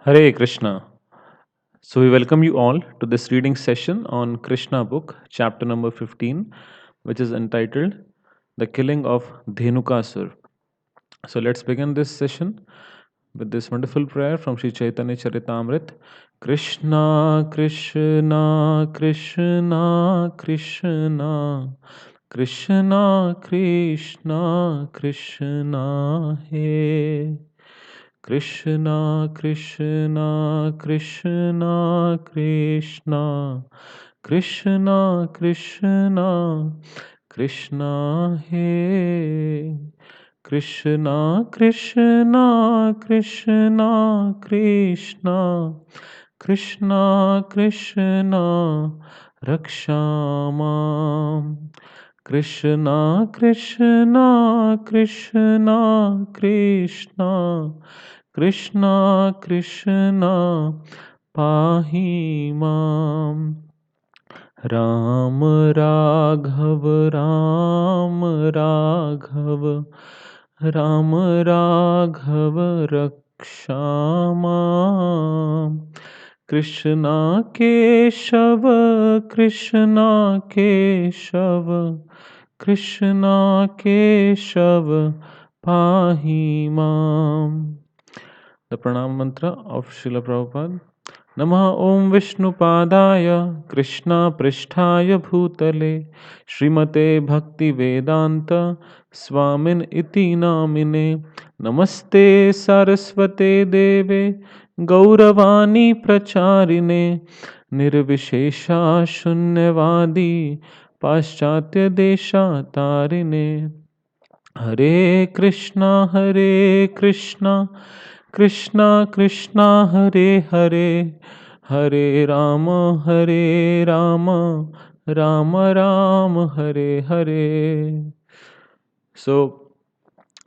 Hare Krishna. So, we welcome you all to this reading session on Krishna book, chapter number 15, which is entitled The Killing of Dhenukasur. So, let's begin this session with this wonderful prayer from Sri Chaitanya Charitamrit. Krishna, Krishna, Krishna, Krishna, Krishna, Krishna, Krishna, He. Krishna, Krishna, Krishna, Krishna, Krishna, Krishna, Krishna, He. Krishna, Krishna, Krishna, Krishna, Krishna, Krishna, Rakshama. Krishna, Krishna, Krishna, Krishna, Krishna, Krishna, Pahi Mam. Ram Raghav, Ram Raghav, Ram Raghav, Rakshama. Krishna Keshav, Krishna Keshav, Krishna Keshav, Pahi Mam. The Pranam Mantra of Srila Prabhupada. Namah Om Vishnupadaya Krishna Pristhaya Bhutale Srimate Bhakti Vedanta Swamin Iti Namine Namaste Saraswate Deve Gauravani Pracharine Nirvishesha Shunyavadi Paschatya Desha Tarine Hare Krishna, Hare Krishna, Krishna Krishna, Hare Hare, Hare Rama, Hare Rama, Rama Rama, Hare Hare. So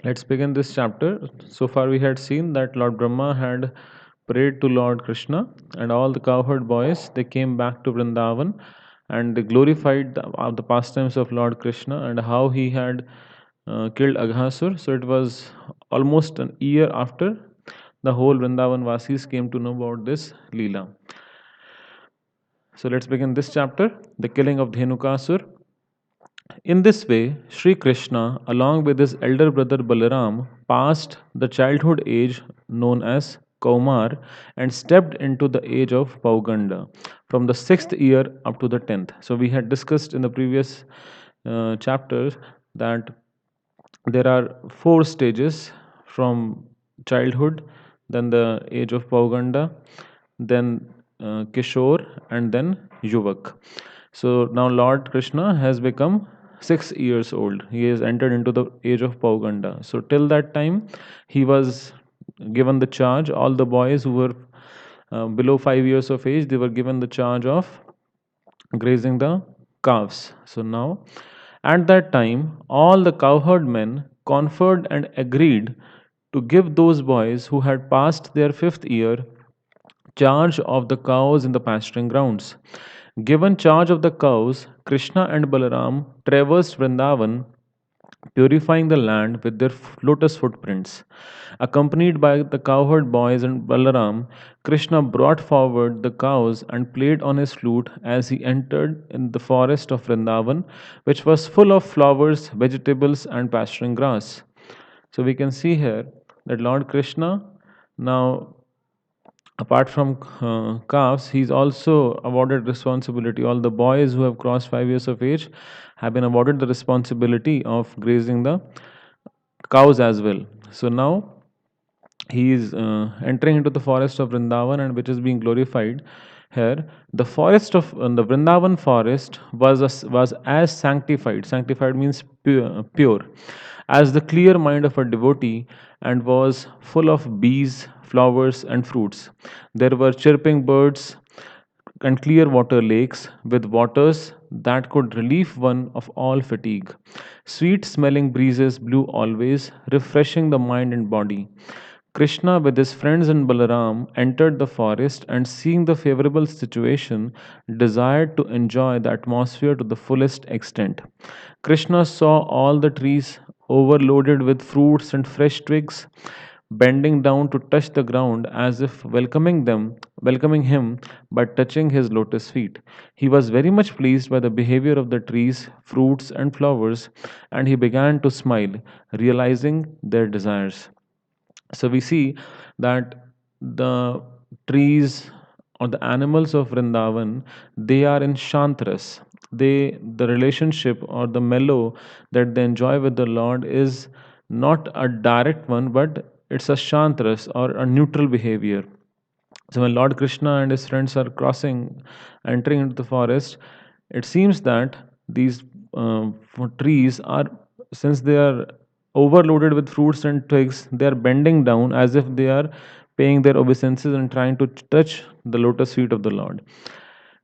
let's begin this chapter. So far, we had seen that Lord Brahma had prayed to Lord Krishna, and all the cowherd boys they came back to Vrindavan and they glorified the pastimes of Lord Krishna and how he had killed Aghasur. So it was almost an year after the whole Vrindavan Vasis came to know about this Leela. So let's begin this chapter, the killing of Dhenukasur. In this way, Sri Krishna, along with his elder brother Balaram, passed the childhood age known as Kaumar and stepped into the age of Pauganda from the 6th year up to the 10th. So, we had discussed in the previous chapters that there are four stages from childhood, then the age of Pauganda, then Kishore, and then Yuvak. So now Lord Krishna has become 6 years old. He has entered into the age of Pauganda. So till that time, he was given the charge. All the boys who were below 5 years of age, they were given the charge of grazing the calves. So now, at that time, all the cowherd men conferred and agreed to give those boys who had passed their 5th year charge of the cows in the pasturing grounds. Given charge of the cows, Krishna and Balaram traversed Vrindavan, purifying the land with their lotus footprints. Accompanied by the cowherd boys and Balaram, Krishna brought forward the cows and played on his flute as he entered in the forest of Vrindavan, which was full of flowers, vegetables, and pasturing grass. So we can see here that Lord Krishna now, apart from calves, he's also awarded responsibility. All the boys who have crossed 5 years of age have been awarded the responsibility of grazing the cows as well. So now he is entering into the forest of Vrindavan, and which is being glorified here. The forest of the Vrindavan forest was as sanctified. Sanctified means pure, as the clear mind of a devotee, and was full of bees, flowers, and fruits. There were chirping birds and clear water lakes with waters that could relieve one of all fatigue. Sweet smelling breezes blew always, refreshing the mind and body. Krishna, with his friends and Balaram, entered the forest and, seeing the favorable situation, desired to enjoy the atmosphere to the fullest extent. Krishna saw all the trees overloaded with fruits and fresh twigs, bending down to touch the ground as if welcoming him by touching his lotus feet. He was very much pleased by the behavior of the trees, fruits, and flowers, and he began to smile, realizing their desires. So we see that the trees or the animals of Vrindavan, they are in Shantras. The relationship or the mellow that they enjoy with the Lord is not a direct one, but it's a Shantras or a neutral behavior. So when Lord Krishna and his friends are entering into the forest, it seems that these trees are, since they are overloaded with fruits and twigs, they are bending down as if they are paying their obeisances and trying to touch the lotus feet of the Lord.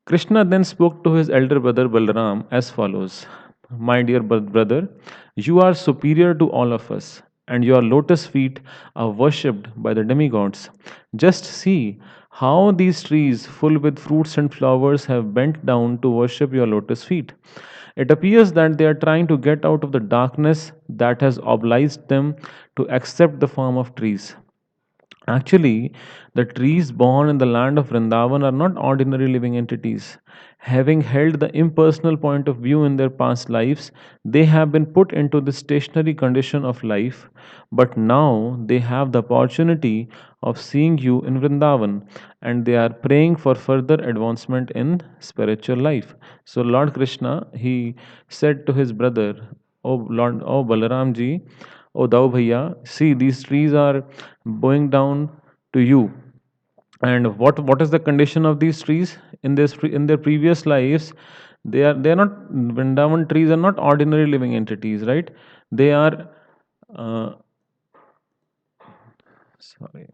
Krishna then spoke to his elder brother Balaram as follows: My dear brother, you are superior to all of us, and your lotus feet are worshipped by the demigods. Just see how these trees, full with fruits and flowers, have bent down to worship your lotus feet. It appears that they are trying to get out of the darkness that has obliged them to accept the form of trees. Actually, the trees born in the land of Vrindavan are not ordinary living entities. Having held the impersonal point of view in their past lives, they have been put into the stationary condition of life, but now they have the opportunity of seeing you in Vrindavan, and they are praying for further advancement in spiritual life. So Lord Krishna, he said to his brother, O Balaram ji, O Dao Bhaiya, see these trees are bowing down to you. And what is the condition of these trees in in their previous lives? They are not, Vrindavan trees are not ordinary living entities, right? They are uh, sorry.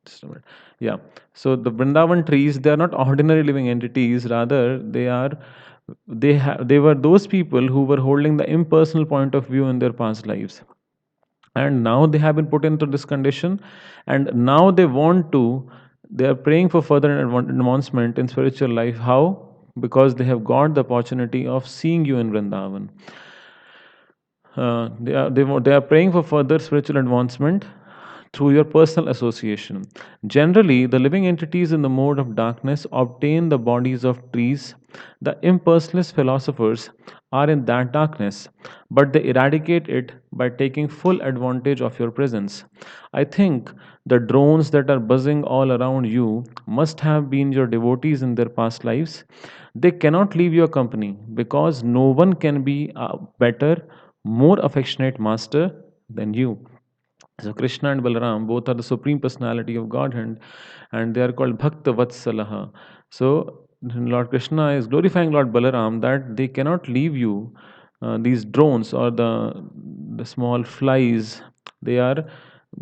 Just a minute. Yeah. So the Vrindavan trees, they are not ordinary living entities. Rather, they were those people who were holding the impersonal point of view in their past lives, and now they have been put into this condition, and now they are praying for further advancement in spiritual life. How? Because they have got the opportunity of seeing you in Vrindavan. They are praying for further spiritual advancement through your personal association. Generally, the living entities in the mode of darkness obtain the bodies of trees. The impersonalist philosophers are in that darkness, but they eradicate it by taking full advantage of your presence. I think the drones that are buzzing all around you must have been your devotees in their past lives. They cannot leave your company because no one can be a better, more affectionate master than you. So Krishna and Balaram both are the supreme personality of Godhead, and they are called Bhakta Vatsalaha. So Lord Krishna is glorifying Lord Balaram that they cannot leave you. These drones or the small flies, they are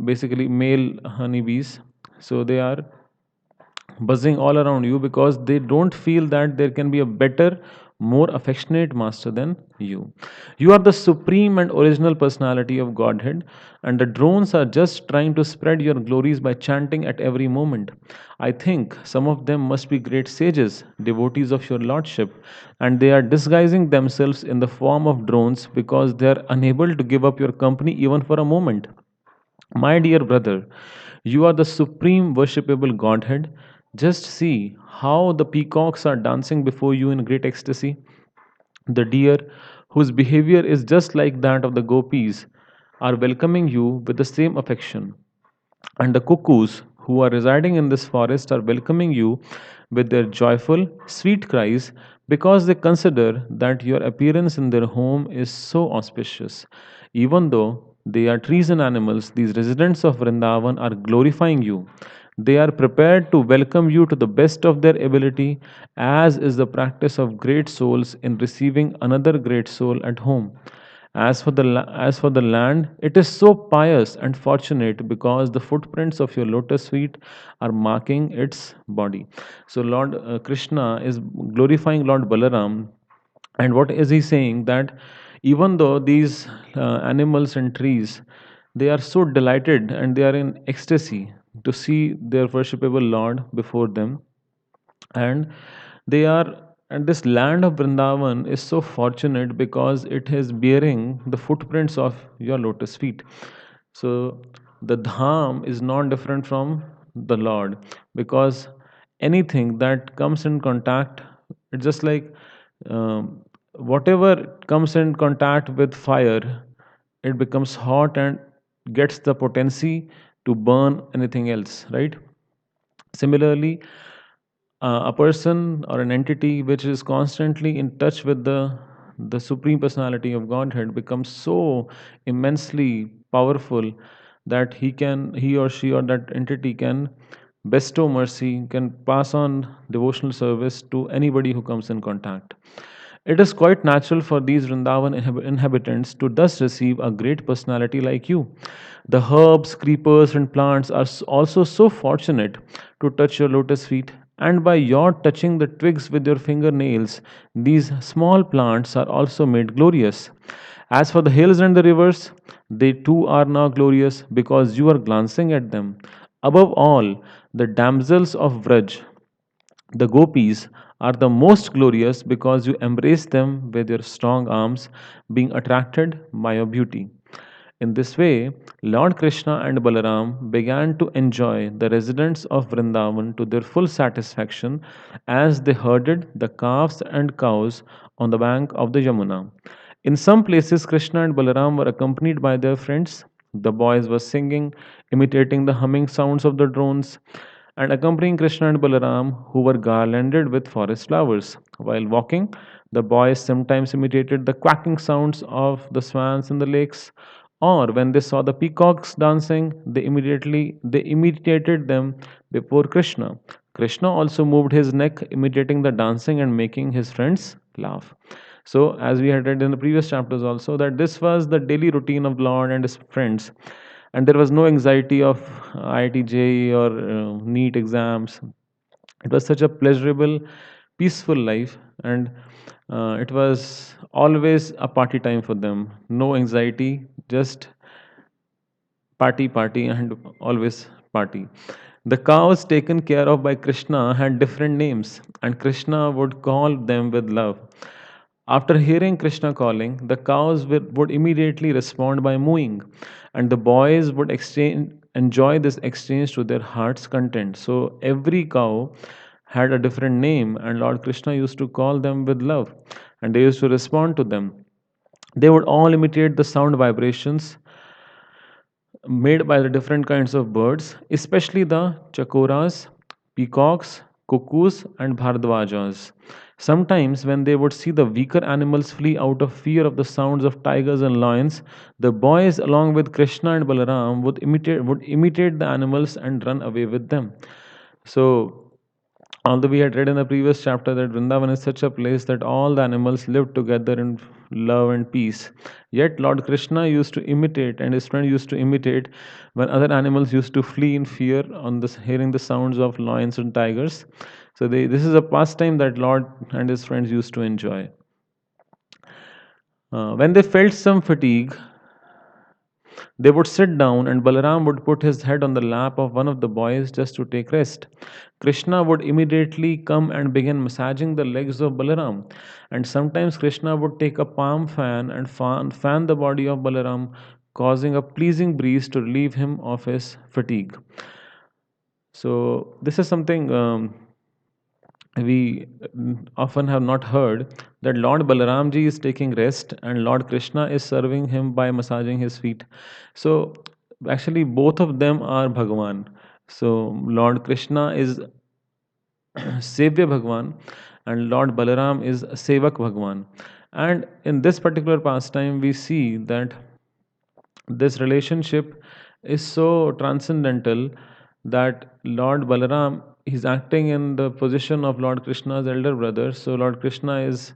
basically male honeybees. So they are buzzing all around you because they don't feel that there can be a better, more affectionate master than you. You are the supreme and original personality of Godhead, and the drones are just trying to spread your glories by chanting at every moment. I think some of them must be great sages, devotees of your lordship, and they are disguising themselves in the form of drones because they are unable to give up your company even for a moment. My dear brother, you are the supreme worshipable Godhead. Just see how the peacocks are dancing before you in great ecstasy. The deer, whose behavior is just like that of the gopis, are welcoming you with the same affection. And the cuckoos, who are residing in this forest, are welcoming you with their joyful, sweet cries because they consider that your appearance in their home is so auspicious. Even though they are trees and animals, these residents of Vrindavan are glorifying you. They are prepared to welcome you to the best of their ability, as is the practice of great souls in receiving another great soul at home. As for the land, it is so pious and fortunate because the footprints of your lotus feet are marking its body. So Lord Krishna is glorifying Lord Balaram, and what is he saying? That even though these animals and trees, they are so delighted and they are in ecstasy to see their worshipable Lord before them, and they are And this land of Vrindavan is so fortunate because it is bearing the footprints of your lotus feet. So the dham is not different from the Lord, because anything that comes in contact, it's just like whatever comes in contact with fire, it becomes hot and gets the potency to burn anything else, right? Similarly, a person or an entity which is constantly in touch with the supreme personality of Godhead becomes so immensely powerful that he or she or that entity can bestow mercy, can pass on devotional service to anybody who comes in contact. It is quite natural for these Vrindavan inhabitants to thus receive a great personality like you. The herbs, creepers, and plants are also so fortunate to touch your lotus feet, and by your touching the twigs with your fingernails, these small plants are also made glorious. As for the hills and the rivers, they too are now glorious because you are glancing at them. Above all, the damsels of Vraj, the gopis, are the most glorious because you embrace them with your strong arms, being attracted by your beauty. In this way, Lord Krishna and Balaram began to enjoy the residents of Vrindavan to their full satisfaction as they herded the calves and cows on the bank of the Yamuna. In some places, Krishna and Balaram were accompanied by their friends. The boys were singing, imitating the humming sounds of the drones, and accompanying Krishna and Balaram, who were garlanded with forest flowers. While walking, the boys sometimes imitated the quacking sounds of the swans in the lakes, or when they saw the peacocks dancing, they imitated them before Krishna. Krishna also moved his neck, imitating the dancing and making his friends laugh. So, as we had read in the previous chapters also, that this was the daily routine of Lord and his friends, and there was no anxiety of IIT JEE or NEET exams. It was such a pleasurable, peaceful life, and it was always a party time for them. No anxiety, just party, party, and always party. The cows taken care of by Krishna had different names, and Krishna would call them with love. After hearing Krishna calling, the cows would immediately respond by mooing, and the boys would enjoy this exchange to their heart's content. So every cow had a different name, and Lord Krishna used to call them with love, and they used to respond to them. They would all imitate the sound vibrations made by the different kinds of birds, especially the chakoras, peacocks, cuckoos, and bhardwajas. Sometimes, when they would see the weaker animals flee out of fear of the sounds of tigers and lions, the boys, along with Krishna and Balaram, would imitate the animals and run away with them. So, although we had read in the previous chapter that Vrindavan is such a place that all the animals live together in love and peace, yet Lord Krishna used to imitate and his friend used to imitate when other animals used to flee in fear on this, hearing the sounds of lions and tigers. So this is a pastime that Lord and his friends used to enjoy. When they felt some fatigue, they would sit down, and Balaram would put his head on the lap of one of the boys just to take rest. Krishna would immediately come and begin massaging the legs of Balaram. And sometimes Krishna would take a palm fan and fan the body of Balaram, causing a pleasing breeze to relieve him of his fatigue. So, this is something we often have not heard, that Lord Balaramji is taking rest and Lord Krishna is serving him by massaging his feet. So actually both of them are Bhagwan. So Lord Krishna is Sevya Bhagwan and Lord Balaram is Sevak Bhagwan. And in this particular pastime, we see that this relationship is so transcendental that Lord Balaram is acting in the position of Lord Krishna's elder brother. So Lord Krishna is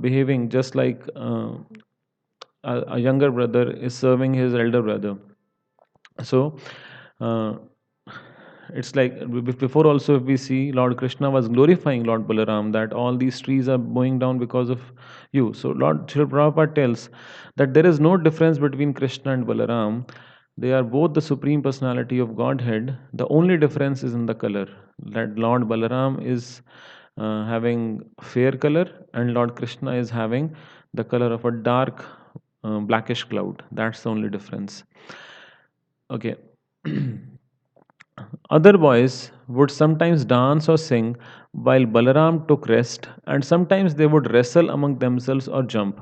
behaving just like a younger brother is serving his elder brother. So uh, it's like before also, if we see, Lord Krishna was glorifying Lord Balaram that all these trees are bowing down because of you. So Lord Srila Prabhupada tells that there is no difference between Krishna and Balaram. They are both the supreme personality of Godhead. The only difference is in the color. That Lord Balaram is having fair color, and Lord Krishna is having the color of a dark blackish cloud. That's the only difference. Okay. Other boys would sometimes dance or sing while Balaram took rest, and sometimes they would wrestle among themselves or jump.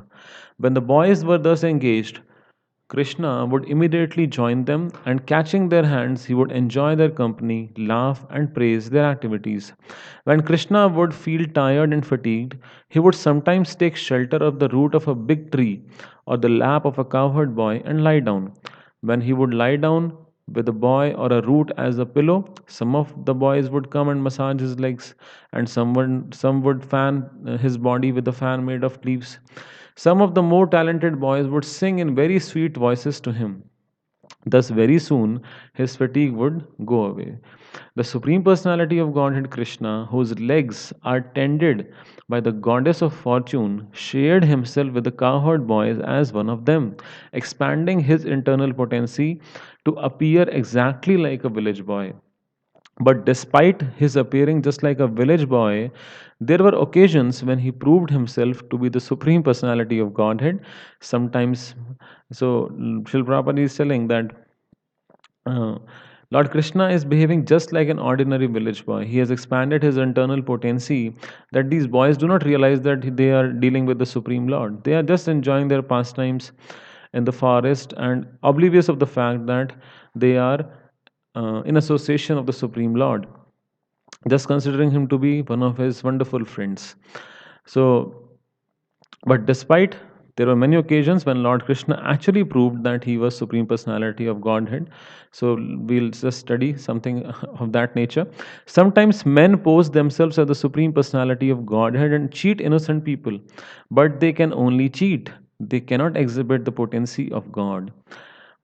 When the boys were thus engaged, Krishna would immediately join them, and catching their hands, he would enjoy their company, laugh, and praise their activities. When Krishna would feel tired and fatigued, he would sometimes take shelter of the root of a big tree or the lap of a cowherd boy and lie down. When he would lie down with a boy or a root as a pillow, some of the boys would come and massage his legs, and some would fan his body with a fan made of leaves. Some of the more talented boys would sing in very sweet voices to him. Thus, very soon, his fatigue would go away. The Supreme Personality of Godhead Krishna, whose legs are tended by the goddess of fortune, shared himself with the cowherd boys as one of them, expanding his internal potency to appear exactly like a village boy. But despite his appearing just like a village boy, there were occasions when he proved himself to be the Supreme Personality of Godhead. Sometimes, so Srila Prabhupada is telling that uh, Lord Krishna is behaving just like an ordinary village boy. He has expanded his internal potency that these boys do not realize that they are dealing with the Supreme Lord. They are just enjoying their pastimes in the forest and oblivious of the fact that they are in association of the Supreme Lord, just considering him to be one of his wonderful friends. So, but despite there were many occasions when Lord Krishna actually proved that he was Supreme Personality of Godhead. So we'll just study something of that nature. Sometimes men pose themselves as the Supreme Personality of Godhead and cheat innocent people, but they can only cheat. They cannot exhibit the potency of God.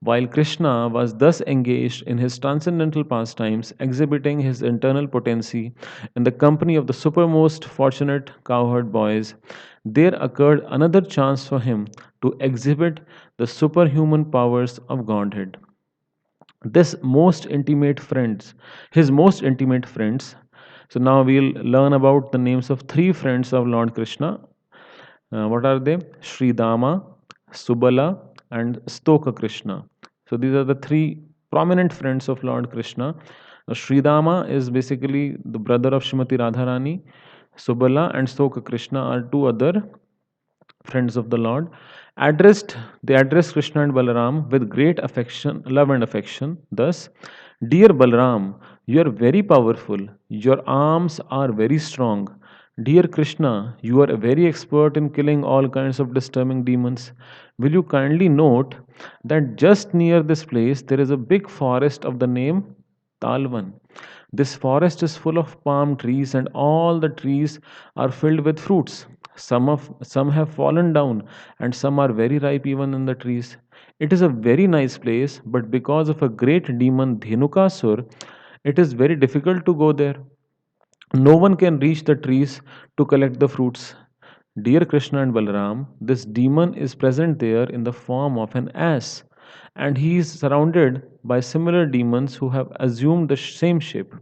While Krishna was thus engaged in his transcendental pastimes, exhibiting his internal potency in the company of the supermost fortunate cowherd boys, there occurred another chance for him to exhibit the superhuman powers of Godhead. This most intimate friends, his most intimate friends. So now we'll learn about the names of three friends of Lord Krishna. What are they? Sri Dama, Subala, and Stoka Krishna. So these are the three prominent friends of Lord Krishna. Sri Dama is basically the brother of Shrimati Radharani. Subala and Stoka Krishna are two other friends of the Lord. They addressed Krishna and Balaram with great affection, love and affection. Thus, dear Balaram, you are very powerful. Your arms are very strong. Dear Krishna, you are very expert in killing all kinds of disturbing demons. Will you kindly note that just near this place there is a big forest of the name Talvan. This forest is full of palm trees, and all the trees are filled with fruits. Some have fallen down, and some are very ripe even in the trees. It is a very nice place, but because of a great demon Dhenukasur, it is very difficult to go there. No one can reach the trees to collect the fruits. Dear Krishna and Balaram, this demon is present there in the form of an ass, and he is surrounded by similar demons who have assumed the same shape.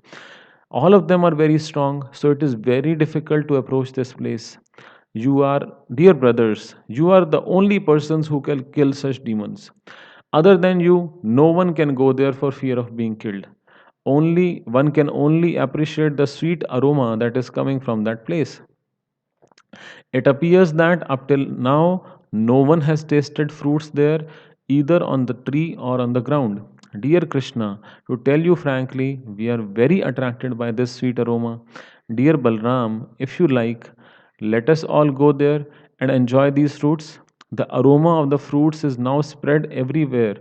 All of them are very strong, so it is very difficult to approach this place. You are, dear brothers, you are the only persons who can kill such demons. Other than you, no one can go there for fear of being killed. Only one can only appreciate the sweet aroma that is coming from that place. It appears that up till now, no one has tasted fruits there, either on the tree or on the ground. Dear Krishna, to tell you frankly, we are very attracted by this sweet aroma. Dear Balram, if you like, let us all go there and enjoy these fruits. The aroma of the fruits is now spread everywhere.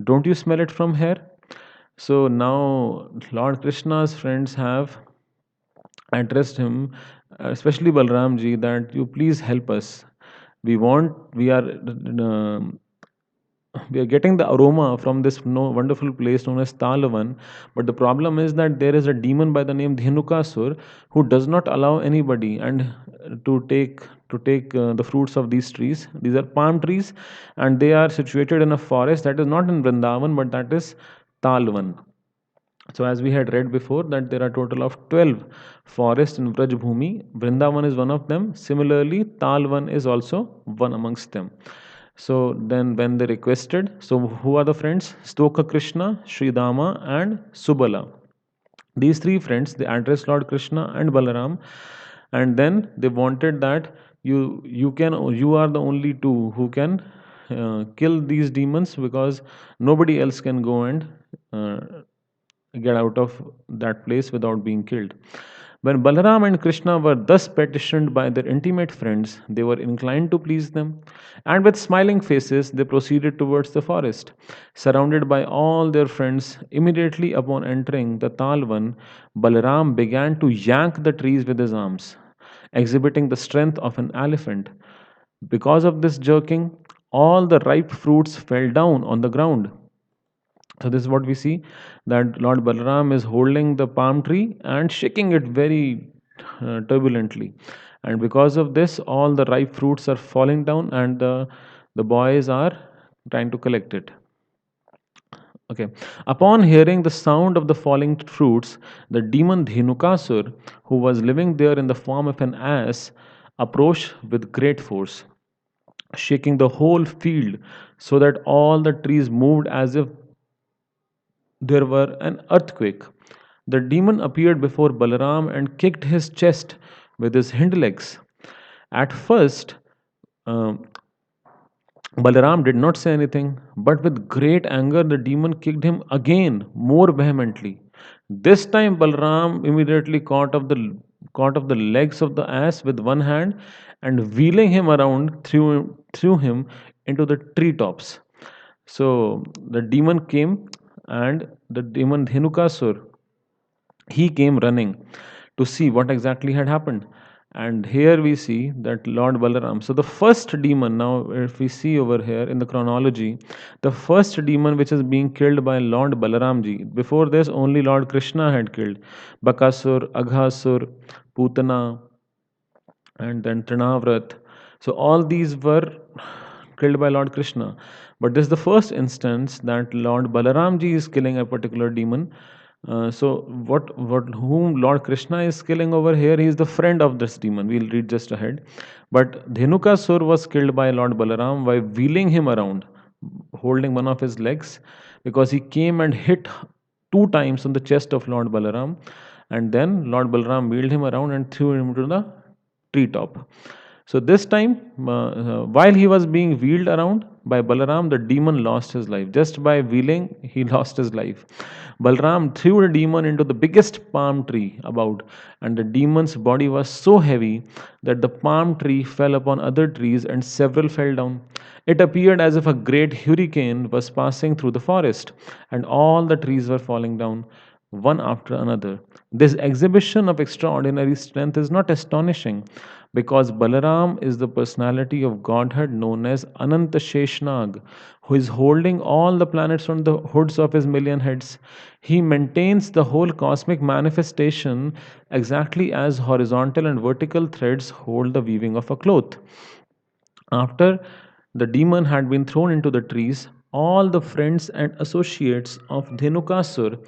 Don't you smell it from here? So now Lord Krishna's friends have addressed him, especially Balram ji, that you please help us. We want, we are getting the aroma from this wonderful place known as Talavan, but the problem is that there is a demon by the name Dhenukasur who does not allow anybody and to take the fruits of these trees. These are palm trees, and they are situated in a forest that is not in Vrindavan, but that is Talvan. So as we had read before that there are total of 12 forests in Vraj Bhumi. Vrindavan is one of them. Similarly, Talvan is also one amongst them. So then when they requested, so who are the friends? Stoka Krishna, Sridama and Subala. These three friends, they addressed Lord Krishna and Balaram, and then they wanted that you are the only two who can kill these demons, because nobody else can go and uh, get out of that place without being killed. When Balaram and Krishna were thus petitioned by their intimate friends, they were inclined to please them, and with smiling faces they proceeded towards the forest. Surrounded by all their friends, immediately upon entering the Talvan, Balaram began to yank the trees with his arms, exhibiting the strength of an elephant. Because of this jerking, all the ripe fruits fell down on the ground. So this is what we see, that Lord Balaram is holding the palm tree and shaking it very turbulently, and because of this, all the ripe fruits are falling down, and the boys are trying to collect it. Okay. Upon hearing the sound of the falling fruits, the demon Dhenukasur, who was living there in the form of an ass, approached with great force, shaking the whole field so that all the trees moved as if there were an earthquake. The demon appeared before Balaram and kicked his chest with his hind legs. At first, um, Balaram did not say anything, but with great anger, the demon kicked him again more vehemently. This time, Balaram immediately caught of the legs of the ass with one hand, and wheeling him around, threw him into the treetops. So the demon came, and the demon Dhenukasur, he came running to see what exactly had happened. And here we see that Lord Balaram. So the first demon, now if we see over here in the chronology, the first demon which is being killed by Lord Balaramji. Before this, only Lord Krishna had killed Bakasur, Aghasur, Putana, and then Trinavrat. So all these were killed by Lord Krishna. But this is the first instance that Lord Balaramji is killing a particular demon. So what whom Lord Krishna is killing over here, he is the friend of this demon. We'll read just ahead. But Dhenukasur was killed by Lord Balaram by wheeling him around, holding one of his legs, because he came and hit two times on the chest of Lord Balaram, and then Lord Balaram wheeled him around and threw him to the treetop. So this time, while he was being wheeled around by Balaram, the demon lost his life. Just by wheeling, he lost his life. Balaram threw the demon into the biggest palm tree about, and the demon's body was so heavy that the palm tree fell upon other trees and several fell down. It appeared as if a great hurricane was passing through the forest, and all the trees were falling down, one after another. This exhibition of extraordinary strength is not astonishing, because Balaram is the personality of Godhead known as Ananta Sheshnag, who is holding all the planets on the hoods of his million heads. He maintains the whole cosmic manifestation exactly as horizontal and vertical threads hold the weaving of a cloth. After the demon had been thrown into the trees, all the friends and associates of Dhenukasur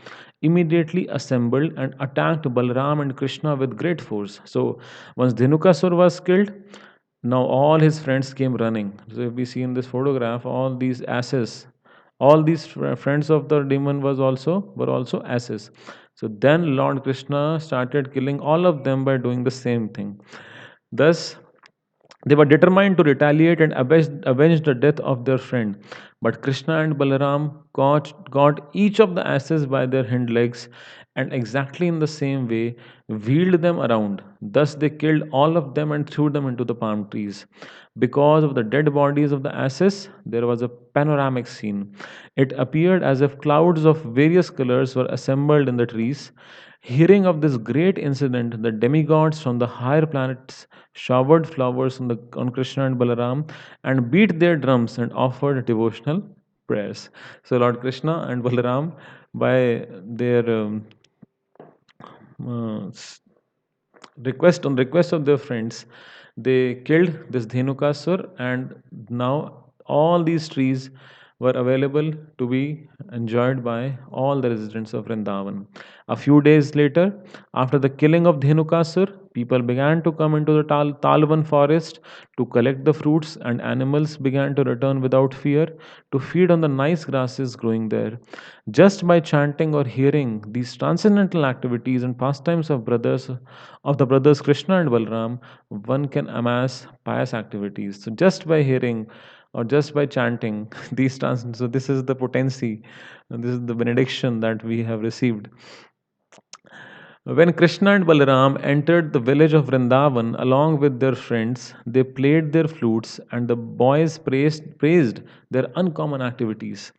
immediately assembled and attacked Balram and Krishna with great force. So, once Dhenukasur was killed, now all his friends came running. So, if we see in this photograph, all these asses, all these friends of the demon were also asses. So then Lord Krishna started killing all of them by doing the same thing. Thus, they were determined to retaliate and avenge the death of their friend. But Krishna and Balaram caught each of the asses by their hind legs and exactly in the same way wheeled them around. Thus they killed all of them and threw them into the palm trees. Because of the dead bodies of the asses, there was a panoramic scene. It appeared as if clouds of various colors were assembled in the trees. Hearing of this great incident, the demigods from the higher planets showered flowers on Krishna and Balaram and beat their drums and offered devotional prayers. So, Lord Krishna and Balaram, by their uh, request of their friends, they killed this Dhenukasur, and now all these trees were available to be enjoyed by all the residents of Vrindavan. A few days later, after the killing of Dhenukasur, people began to come into the Talvan forest to collect the fruits, and animals began to return without fear to feed on the nice grasses growing there. Just by chanting or hearing these transcendental activities and pastimes of the brothers Krishna and Balram, one can amass pious activities. So just by hearing or just by chanting these trans, so this is the potency, and this is the benediction that we have received. When Krishna and Balaram entered the village of Vrindavan along with their friends, they played their flutes and the boys praised their uncommon activities.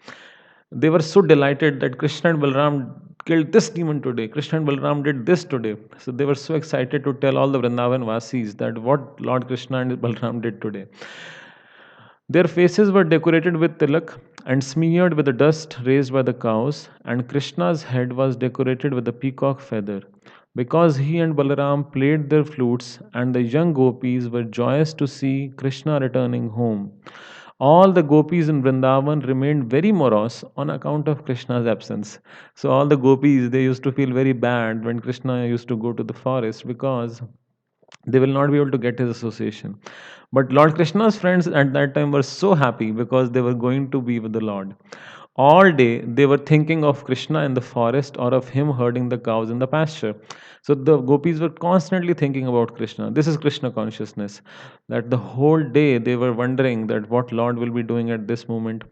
They were so delighted that Krishna and Balaram killed this demon today. Krishna and Balaram did this today. So they were so excited to tell all the Vrindavan Vasis that what Lord Krishna and Balaram did today. Their faces were decorated with tilak and smeared with the dust raised by the cows, and Krishna's head was decorated with a peacock feather. Because he and Balaram played their flutes, and the young gopis were joyous to see Krishna returning home. All the gopis in Vrindavan remained very morose on account of Krishna's absence. So all the gopis they used to feel very bad when Krishna used to go to the forest because they will not be able to get his association. But Lord Krishna's friends at that time were so happy because they were going to be with the Lord. All day they were thinking of Krishna in the forest or of him herding the cows in the pasture. So the gopis were constantly thinking about Krishna. This is Krishna consciousness. That the whole day they were wondering that what Lord will be doing at this moment,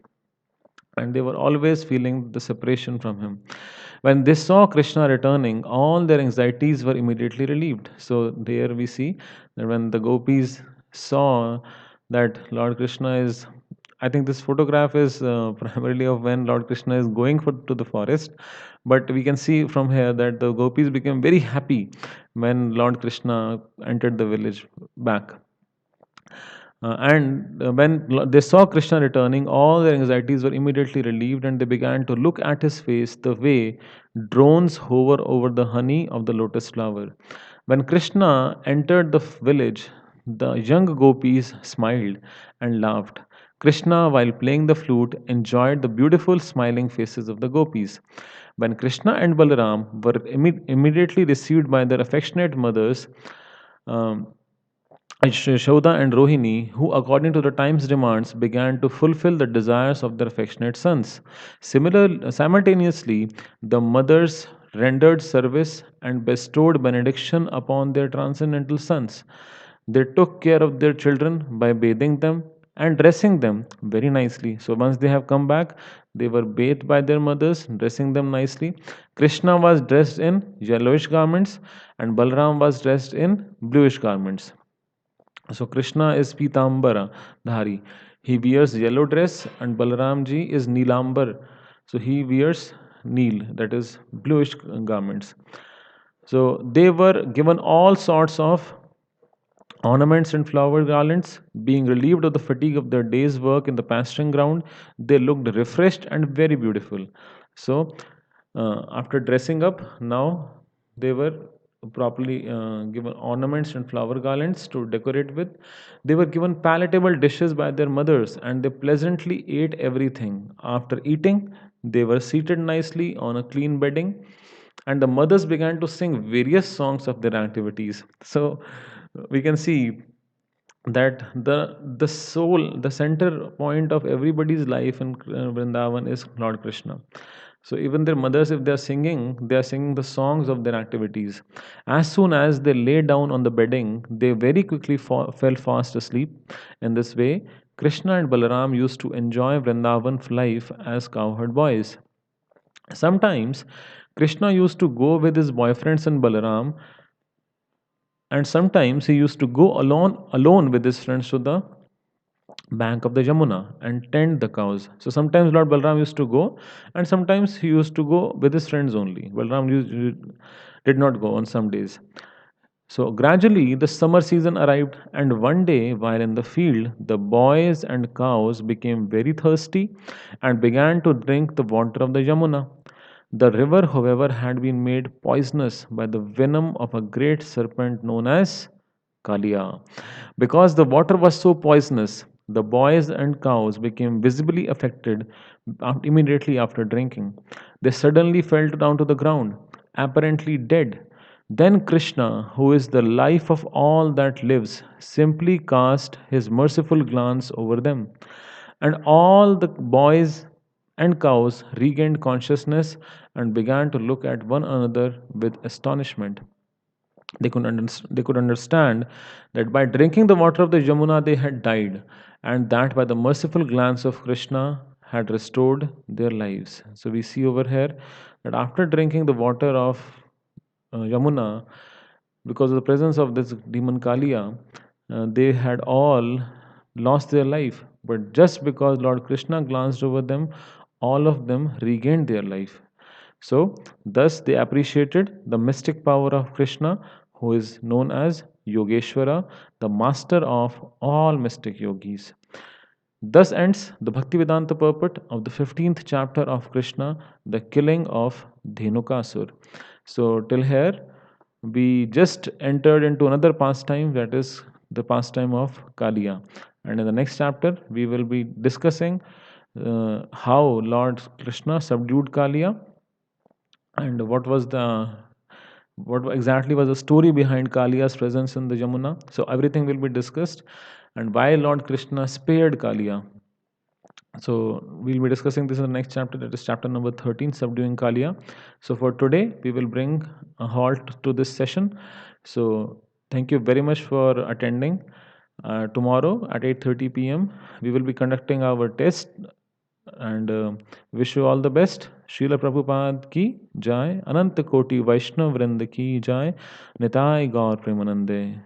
and they were always feeling the separation from him. When they saw Krishna returning, all their anxieties were immediately relieved. So, there we see that when the gopis saw that Lord Krishna is, I think this photograph is primarily of when Lord Krishna is going to the forest, but we can see from here that the gopis became very happy when Lord Krishna entered the village back. And when they saw Krishna returning, all their anxieties were immediately relieved and they began to look at his face the way drones hover over the honey of the lotus flower. When Krishna entered the village, the young gopis smiled and laughed. Krishna, while playing the flute, enjoyed the beautiful smiling faces of the gopis. When Krishna and Balaram were immediately received by their affectionate mothers, um, Shoda and Rohini, who, according to the time's demands, began to fulfill the desires of their affectionate sons. Simultaneously, the mothers rendered service and bestowed benediction upon their transcendental sons. They took care of their children by bathing them and dressing them very nicely. So, once they have come back, they were bathed by their mothers, dressing them nicely. Krishna was dressed in yellowish garments, and Balram was dressed in bluish garments. So Krishna is Pitambara Dhari. He wears yellow dress and Balaramji is Nilambar. So he wears Neel, that is bluish garments. So they were given all sorts of ornaments and flower garlands. Being relieved of the fatigue of their day's work in the pasturing ground, they looked refreshed and very beautiful. So after dressing up, now they were properly given ornaments and flower garlands to decorate with. They were given palatable dishes by their mothers and they pleasantly ate everything. After eating, they were seated nicely on a clean bedding and the mothers began to sing various songs of their activities. So we can see that the soul, the center point of everybody's life in Vrindavan is Lord Krishna. So even their mothers, if they are singing the songs of their activities. As soon as they lay down on the bedding, they very quickly fell fast asleep. In this way, Krishna and Balaram used to enjoy Vrindavan life as cowherd boys. Sometimes Krishna used to go with his boyfriends and Balaram, and sometimes he used to go alone with his friends to the bank of the Jamuna and tend the cows. So sometimes Lord Balram used to go, and sometimes he used to go with his friends only. Did not go on some days. So gradually, the summer season arrived, and one day, while in the field, the boys and cows became very thirsty and began to drink the water of the Yamuna. The river, however, had been made poisonous by the venom of a great serpent known as Kalia. Because the water was so poisonous, The boys and cows became visibly affected immediately after drinking. They suddenly fell down to the ground, apparently dead. Then Krishna, who is the life of all that lives, simply cast his merciful glance over them. And all the boys and cows regained consciousness and began to look at one another with astonishment. They could understand that by drinking the water of the Yamuna they had died, and that by the merciful glance of Krishna had restored their lives. So we see over here that after drinking the water of Yamuna, because of the presence of this demon Kaliya, they had all lost their life. But just because Lord Krishna glanced over them, all of them regained their life. So, thus they appreciated the mystic power of Krishna, who is known as Yogeshwara, the master of all mystic yogis. Thus ends the Bhaktivedanta purport of the 15th chapter of Krishna, the killing of Dhenukasur. So, till here, we just entered into another pastime, that is the pastime of Kaliya. And in the next chapter, we will be discussing how Lord Krishna subdued Kaliya and what exactly was the story behind Kaliya's presence in the Yamuna. So everything will be discussed, and why Lord Krishna spared Kaliya. So we'll be discussing this in the next chapter, that is chapter number 13, subduing Kaliya. So for today, we will bring a halt to this session. So thank you very much for attending. Tomorrow at 8:30 p.m. we will be conducting our test, and wish you all the best. Srila Prabhupada ki jai, Anant Koti Vaishnav Vrind ki jai, Nitai Gaur Premanande.